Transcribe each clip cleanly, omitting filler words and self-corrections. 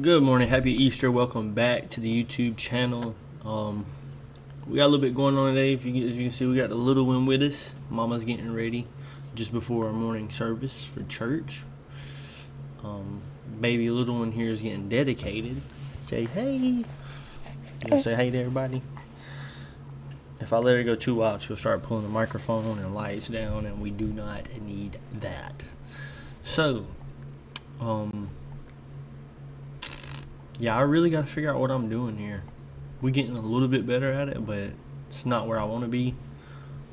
Good morning, happy Easter. Welcome back to the YouTube channel. We got a little bit going on today. As you can see, we got the little one with us. Mama's getting ready just before our morning service for church. Baby little one here is getting dedicated. Say hey. You gonna say hey to everybody? If I let her go too wild, she'll start pulling the microphone and lights down, and we do not need that. So, yeah, I really got to figure out what I'm doing here. We're getting a little bit better at it, but it's not where I want to be.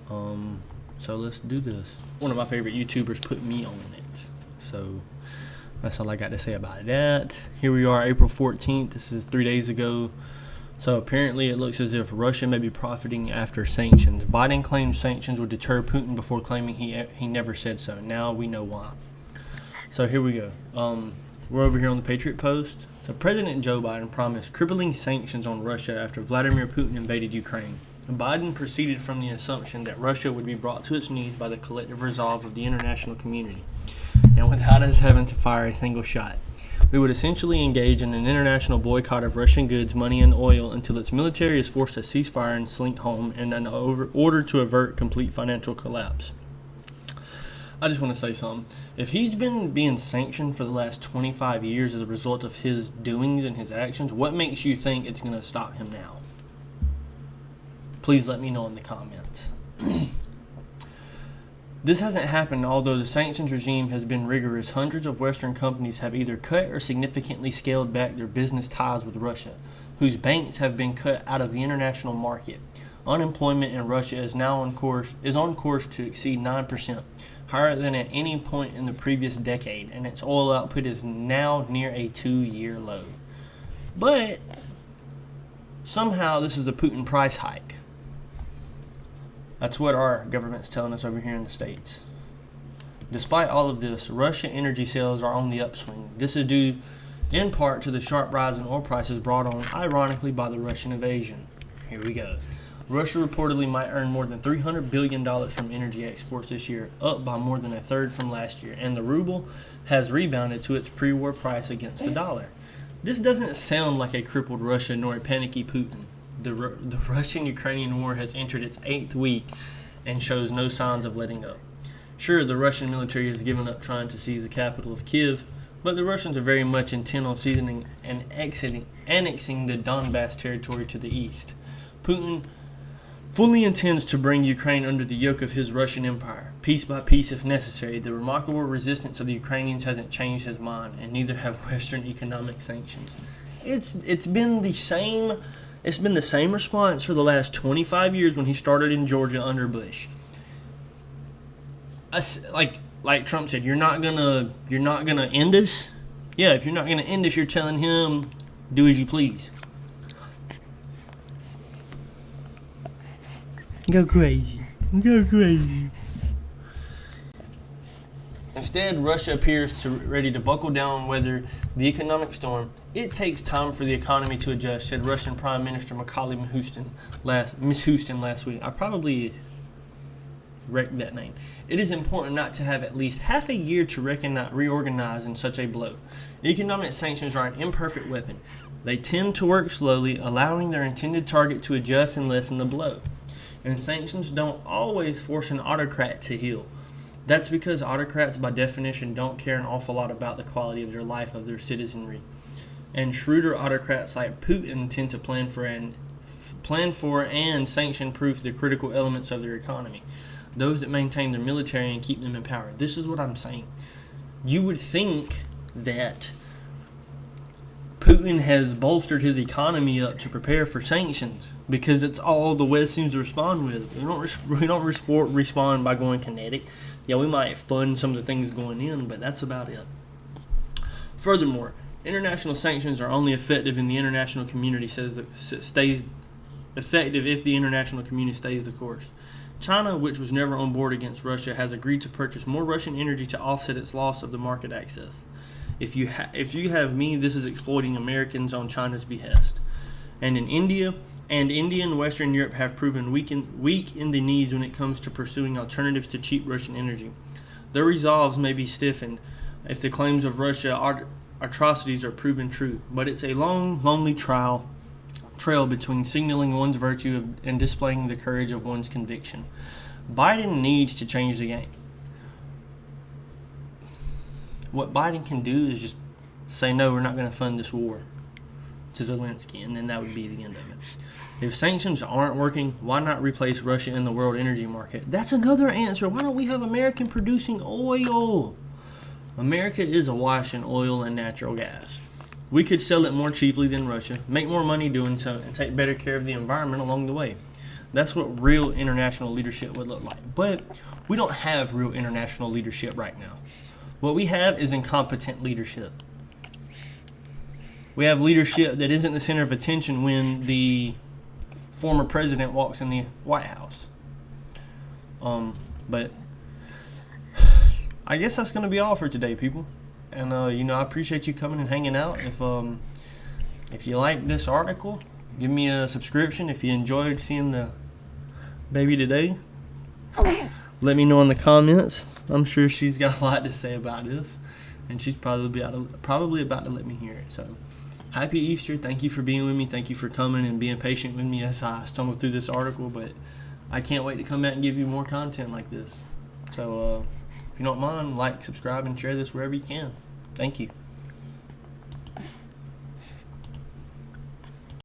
So let's do this. One of my favorite YouTubers put me on it. So that's all I got to say about that. Here we are, April 14th. This is 3 days ago. So apparently it looks as if Russia may be profiting after sanctions. Biden claimed sanctions would deter Putin before claiming he never said so. Now we know why. So here we go. We're over here on the Patriot Post. So President Joe Biden promised crippling sanctions on Russia after Vladimir Putin invaded Ukraine. Biden proceeded from the assumption that Russia would be brought to its knees by the collective resolve of the international community, and without us having to fire a single shot. We would essentially engage in an international boycott of Russian goods, money, and oil until its military is forced to cease fire and slink home in order to avert complete financial collapse. I just want to say something. If he's been being sanctioned for the last 25 years as a result of his doings and his actions, what makes you think it's going to stop him now? Please let me know in the comments. This hasn't happened, although the sanctions regime has been rigorous. Hundreds of Western companies have either cut or significantly scaled back their business ties with Russia, whose banks have been cut out of the international market. Unemployment in Russia is on course to exceed 9%. Higher than at any point in the previous decade, and its oil output is now near a 2-year low. But somehow this is a Putin price hike. That's what our government's telling us over here in the States. Despite all of this, Russian energy sales are on the upswing. This is due in part to the sharp rise in oil prices brought on, ironically, by the Russian invasion. Here we go. Russia reportedly might earn more than $300 billion from energy exports this year, up by more than a third from last year, and the ruble has rebounded to its pre-war price against the dollar. This doesn't sound like a crippled Russia nor a panicky Putin. The Russian-Ukrainian war has entered its 8th week and shows no signs of letting up. Sure, the Russian military has given up trying to seize the capital of Kiev, but the Russians are very much intent on seizing and annexing the Donbass territory to the east. Putin fully intends to bring Ukraine under the yoke of his Russian empire, piece by piece if necessary. The remarkable resistance of the Ukrainians hasn't changed his mind, and neither have Western economic sanctions. It's been the same response for the last 25 years when he started in Georgia under Bush. Like Trump said, you're not gonna end us. Yeah, if you're not gonna end us, you're telling him do as you please. Go crazy. Go crazy. Instead, Russia appears ready to buckle down and weather the economic storm. It takes time for the economy to adjust, said Russian Prime Minister Miss Houston last week. I probably wrecked that name. It is important not to have at least half a year to reorganize in such a blow. Economic sanctions are an imperfect weapon. They tend to work slowly, allowing their intended target to adjust and lessen the blow. And sanctions don't always force an autocrat to heal. That's because autocrats, by definition, don't care an awful lot about the quality of their life of their citizenry. And shrewder autocrats like Putin tend to plan for and sanction-proof the critical elements of their economy, those that maintain their military and keep them in power. This is what I'm saying. You would think that Putin has bolstered his economy up to prepare for sanctions because it's all the West seems to respond with. We don't respond by going kinetic. Yeah, we might fund some of the things going in, but that's about it. Furthermore, international sanctions are only effective in the international community stays effective if the international community stays the course. China, which was never on board against Russia, has agreed to purchase more Russian energy to offset its loss of the market access. If you have me, this is exploiting Americans on China's behest. And India and Western Europe have proven weak in the knees when it comes to pursuing alternatives to cheap Russian energy. Their resolves may be stiffened if the claims of Russia atrocities are proven true, but it's a long, lonely trail between signaling one's virtue and displaying the courage of one's conviction. Biden needs to change the game. What Biden can do is just say, no, we're not going to fund this war to Zelensky, and then that would be the end of it. If sanctions aren't working, why not replace Russia in the world energy market? That's another answer. Why don't we have American producing oil? America is awash in oil and natural gas. We could sell it more cheaply than Russia, make more money doing so, and take better care of the environment along the way. That's what real international leadership would look like. But we don't have real international leadership right now. What we have is incompetent leadership. We have leadership that isn't the center of attention when the former president walks in the White House. But I guess that's going to be all for today, people. And, I appreciate you coming and hanging out. If you like this article, give me a subscription. If you enjoyed seeing the baby today, let me know in the comments. I'm sure she's got a lot to say about this, and she's probably about to let me hear it. So, happy Easter. Thank you for being with me. Thank you for coming and being patient with me as I stumbled through this article. But I can't wait to come back and give you more content like this. So, if you don't mind, like, subscribe, and share this wherever you can. Thank you.